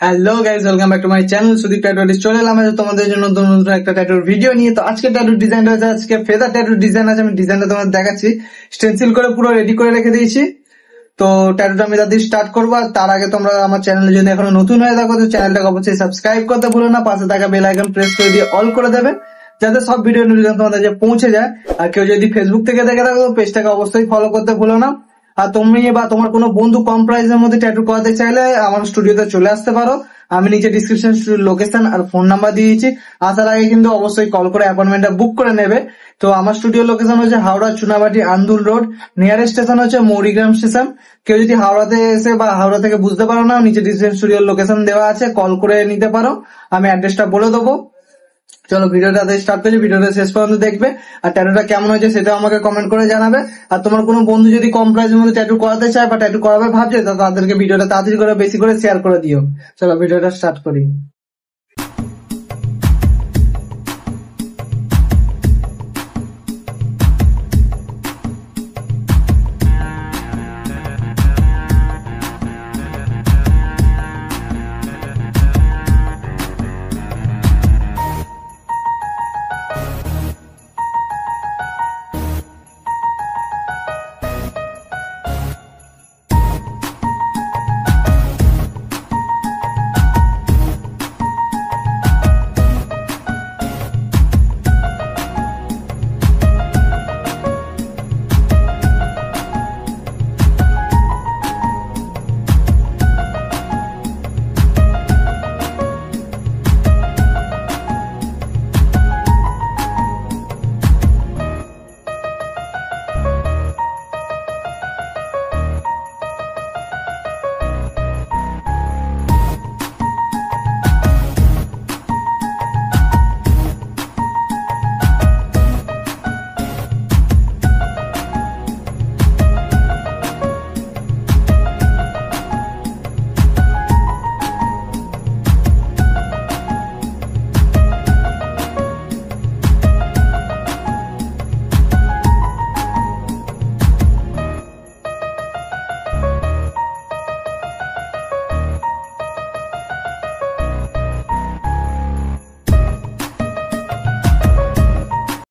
Hello guys, welcome back to my channel Sudip tattoo artist. চলে এলাম তোমাদের জন্য নতুন নতুন একটা ট্যাটুর ভিডিও নিয়ে। তো আজকে ট্যাটুর ডিজাইনটা হচ্ছে, আজকে ফেদার ট্যাটুর ডিজাইন আছে। আমি ডিজাইনটা তোমাদের দেখাচ্ছি, স্টেনসিল করে পুরো রেডি করে রেখে দিয়েছি। তো ট্যাটুটা আমি তাদের স্টার্ট করবো। আর তার আগে তোমরা আমার চ্যানেলে যদি এখনো নতুন হয়ে থাকো তো চ্যানেলটাকে অবশ্যই সাবস্ক্রাইব করতে ভুলো না, পাশে থাকা বেল আইকন প্রেস করে দিয়ে অল করে দেবে, যাতে সব ভিডিও নোটিফিকেশন তোমাদের কাছে পৌঁছে যায়। আর কেউ যদি ফেসবুক থেকে দেখে থাকো তো পেজটাকে অবশ্যই ফলো করতে ভুলো না। আর তুমি বা তোমার কোনো বন্ধু কম প্রাইসের মধ্যে ট্যাটু করাতে চাইলে আমার স্টুডিওতে চলে আসতে পারো। আমি নিচে ডিসক্রিপশন লোকেশন আর ফোন নাম্বার দিয়েছি। আসার আগে কিন্তু অবশ্যই কল করে অ্যাপয়েন্টমেন্টটা বুক করে নেবে। তো আমার স্টুডিও লোকেশন হচ্ছে Howrah Chunabati Andul road, nearest station হচ্ছে মৌরিগ্রাম স্টেশন। কেউ যদি হাওড়াতে এসে বা হাওড়া থেকে বুঝতে পারো না, নিচে ডিসক্রিপশন স্টুডিওর লোকেশন দেওয়া আছে, কল করে নিতে পারো। আমি অ্যাড্রেসটা বলে দেবো। চলো ভিডিওটা স্টার্ট করছি, ভিডিওটা শেষ পর্যন্ত দেখবে। আর ট্যাটুটা কেমন হয়েছে সেটা আমাকে কমেন্ট করে জানাবে। আর তোমার কোনো বন্ধু যদি কম প্রাইসের মধ্যে ট্যাটু করাতে চায় বা ট্যাটু করাবে ভাবছে, তো তাদেরকে ভিডিওটা তাড়াতাড়ি করে বেশি করে শেয়ার করে দিও। চলো ভিডিওটা স্টার্ট করি।